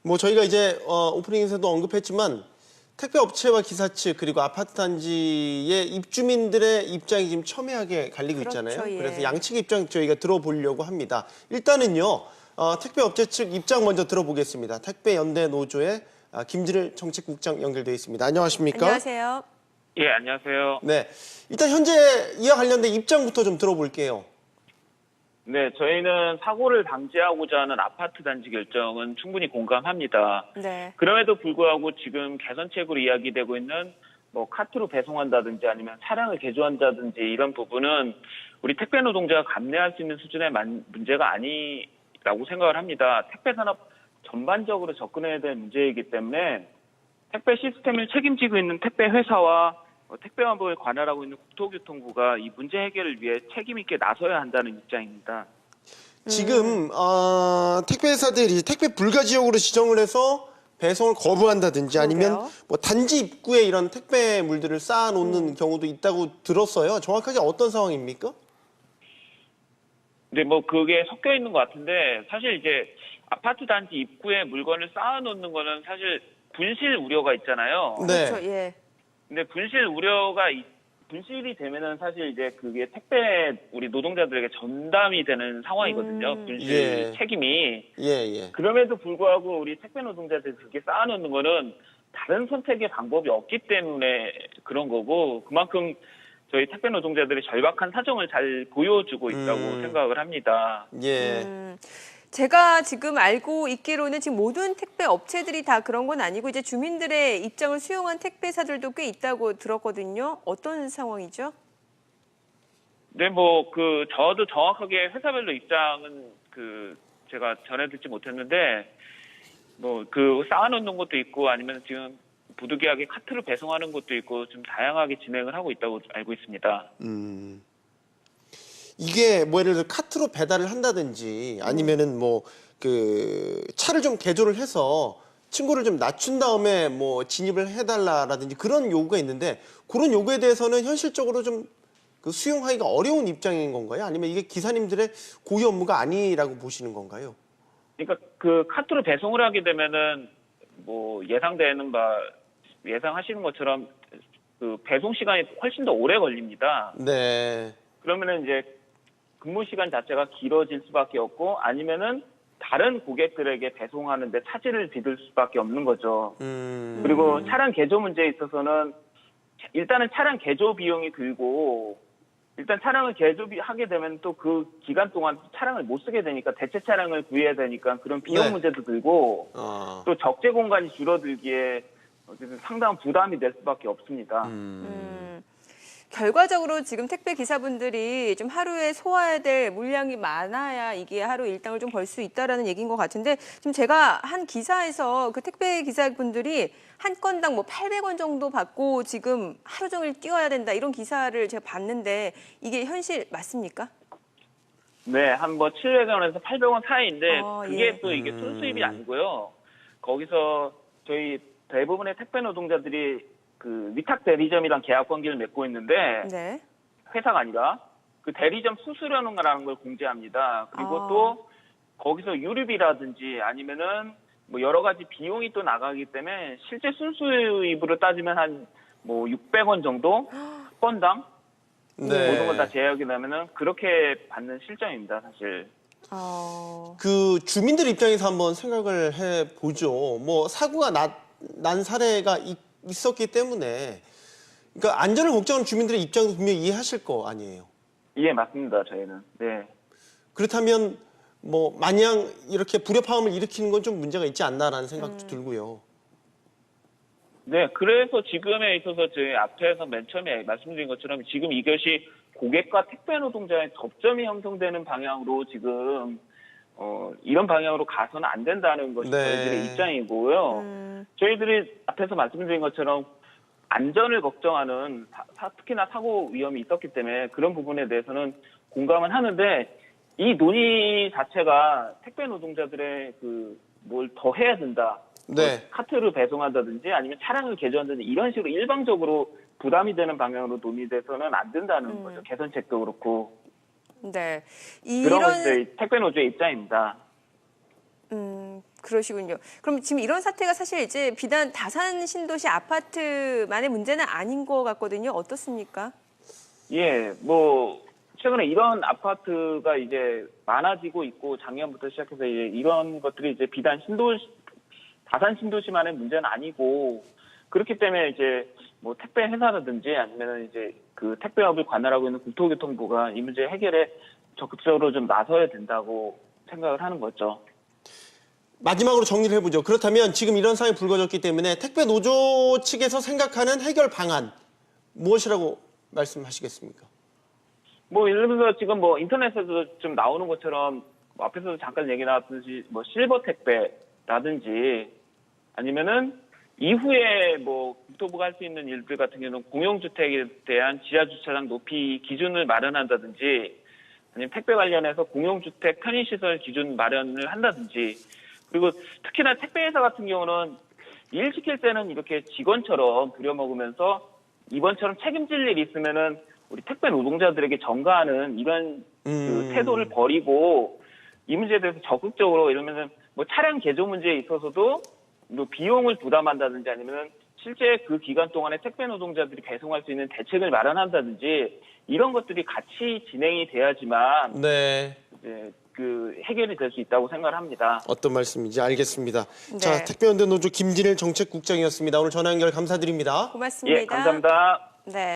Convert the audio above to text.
뭐 저희가 이제 오프닝에서도 언급했지만 택배 업체와 기사 측 그리고 아파트 단지의 입주민들의 입장이 지금 첨예하게 갈리고 그렇죠, 있잖아요. 예. 그래서 양측 입장 저희가 들어보려고 합니다. 일단은요. 택배 업체 측 입장 먼저 들어보겠습니다. 택배 연대 노조의 김진일 정책국장 연결돼 있습니다. 안녕하십니까? 안녕하세요. 예, 안녕하세요. 네. 일단 현재 이와 관련된 입장부터 좀 들어볼게요. 네, 저희는 사고를 방지하고자 하는 아파트 단지 결정은 충분히 공감합니다. 네. 그럼에도 불구하고 지금 개선책으로 이야기되고 있는 뭐 카트로 배송한다든지 아니면 차량을 개조한다든지 이런 부분은 우리 택배 노동자가 감내할 수 있는 수준의 문제가 아니라고 생각을 합니다. 택배 산업 전반적으로 접근해야 될 문제이기 때문에 택배 시스템을 책임지고 있는 택배 회사와 택배원법을 관할하고 있는 국토교통부가 이 문제 해결을 위해 책임 있게 나서야 한다는 입장입니다. 지금 택배 회사들이 택배 불가 지역으로 지정을 해서 배송을 거부한다든지 아니면 그러게요. 뭐 단지 입구에 이런 택배물들을 쌓아놓는 경우도 있다고 들었어요. 정확하게 어떤 상황입니까? 근데 뭐 그게 섞여 있는 것 같은데 사실 이제 아파트 단지 입구에 물건을 쌓아놓는 거는 사실 분실 우려가 있잖아요. 네. 그렇죠. 예. 근데 분실이 되면은 사실 이제 그게 택배 우리 노동자들에게 전담이 되는 상황이거든요. 분실 예. 책임이. 예. 그럼에도 불구하고 우리 택배 노동자들이 그렇게 쌓아놓는 거는 다른 선택의 방법이 없기 때문에 그런 거고 그만큼 저희 택배 노동자들이 절박한 사정을 잘 보여주고 있다고 생각을 합니다. 예. 제가 지금 알고 있기로는 지금 모든 택배 업체들이 다 그런 건 아니고 이제 주민들의 입장을 수용한 택배사들도 꽤 있다고 들었거든요. 어떤 상황이죠? 네, 뭐 저도 정확하게 회사별로 입장은 제가 전해 듣지 못했는데 뭐 쌓아놓는 것도 있고 아니면 지금 부득이하게 카트로 배송하는 것도 있고 좀 다양하게 진행을 하고 있다고 알고 있습니다. 이게 뭐 예를 들어 카트로 배달을 한다든지 아니면은 뭐 차를 좀 개조를 해서 층고를 좀 낮춘 다음에 뭐 진입을 해달라라든지 그런 요구가 있는데 그런 요구에 대해서는 현실적으로 좀 수용하기가 어려운 입장인 건가요? 아니면 이게 기사님들의 고유 업무가 아니라고 보시는 건가요? 그러니까 카트로 배송을 하게 되면은 뭐 예상하시는 것처럼 배송 시간이 훨씬 더 오래 걸립니다. 네. 그러면은 이제 근무 시간 자체가 길어질 수밖에 없고 아니면은 다른 고객들에게 배송하는데 차질을 빚을 수밖에 없는 거죠. 그리고 차량 개조 문제에 있어서는 일단은 차량 개조 비용이 들고 일단 차량을 개조하게 되면 또 그 기간 동안 차량을 못 쓰게 되니까 대체 차량을 구해야 되니까 그런 비용 네. 문제도 들고 또 적재 공간이 줄어들기에 어쨌든 상당한 부담이 될 수밖에 없습니다. 결과적으로 지금 택배 기사분들이 좀 하루에 소화해야 될 물량이 많아야 이게 하루 일당을 좀 벌 수 있다라는 얘기인 것 같은데 지금 제가 한 기사에서 그 택배 기사분들이 한 건당 뭐 800원 정도 받고 지금 하루 종일 뛰어야 된다 이런 기사를 제가 봤는데 이게 현실 맞습니까? 네, 한 뭐 700원에서 800원 사이인데 그게 예. 또 이게 순수입이 아니고요. 거기서 저희 대부분의 택배 노동자들이 위탁 대리점이랑 계약 관계를 맺고 있는데 네. 회사가 아니라 그 대리점 수수료라는 걸 공제합니다. 그리고 또 거기서 유류비라든지 아니면은 뭐 여러 가지 비용이 또 나가기 때문에 실제 순수입으로 따지면 한 뭐 600원 정도 건당 네. 모든 걸 다 제약이 나면은 그렇게 받는 실정입니다, 사실. 주민들 입장에서 한번 생각을 해보죠. 뭐 사고가 난 사례가 있었기 때문에 그러니까 안전을 걱정하는 주민들의 입장도 분명히 이해하실 거 아니에요. 예, 맞습니다. 저희는. 네. 그렇다면 뭐 마냥 이렇게 불협화음을 일으키는 건 좀 문제가 있지 않나라는 생각도 들고요. 네, 그래서 지금에 있어서 저희 앞에서 맨 처음에 말씀드린 것처럼 지금 이것이 고객과 택배 노동자의 접점이 형성되는 방향으로 지금 이런 방향으로 가서는 안 된다는 것이 네. 저희들의 입장이고요. 저희들이 앞에서 말씀드린 것처럼 안전을 걱정하는 특히나 사고 위험이 있었기 때문에 그런 부분에 대해서는 공감은 하는데 이 논의 자체가 택배 노동자들의 뭘 더 해야 된다. 네. 카트를 배송한다든지 아니면 차량을 개조한다든지 이런 식으로 일방적으로 부담이 되는 방향으로 논의돼서는 안 된다는 거죠. 개선책도 그렇고. 네. 그런 것이 택배 노조의 입장입니다. 그러시군요. 그럼 지금 이런 사태가 사실 이제 비단 다산 신도시 아파트만의 문제는 아닌 것 같거든요. 어떻습니까? 예, 뭐 최근에 이런 아파트가 이제 많아지고 있고 작년부터 시작해서 이제 이런 것들이 이제 비단 다산 신도시만의 문제는 아니고 그렇기 때문에 이제 뭐 택배 회사라든지 아니면 이제 그 택배업을 관할하고 있는 국토교통부가 이 문제 해결에 적극적으로 좀 나서야 된다고 생각을 하는 거죠. 마지막으로 정리를 해보죠. 그렇다면 지금 이런 상황이 불거졌기 때문에 택배 노조 측에서 생각하는 해결 방안 무엇이라고 말씀하시겠습니까? 뭐 예를 들어서 지금 뭐 인터넷에서 좀 나오는 것처럼 뭐 앞에서도 잠깐 얘기 나왔듯이 뭐 실버 택배라든지 아니면은 이후에 뭐 국토부가 할 수 있는 일들 같은 경우는 공용주택에 대한 지하주차장 높이 기준을 마련한다든지 아니면 택배 관련해서 공용주택 편의시설 기준 마련을 한다든지 그리고 특히나 택배회사 같은 경우는 일 시킬 때는 이렇게 직원처럼 부려먹으면서 이번처럼 책임질 일 있으면은 우리 택배 노동자들에게 전가하는 이런 그 태도를 버리고 이 문제에 대해서 적극적으로 이러면은 뭐 차량 개조 문제에 있어서도 뭐 비용을 부담한다든지 아니면은 실제 그 기간 동안에 택배 노동자들이 배송할 수 있는 대책을 마련한다든지 이런 것들이 같이 진행이 돼야지만 네. 이제 그 해결이 될 수 있다고 생각을 합니다. 어떤 말씀인지 알겠습니다. 네. 자, 택배연대 노조 김진일 정책국장이었습니다. 오늘 전화 연결 감사드립니다. 고맙습니다. 예, 감사합니다. 네.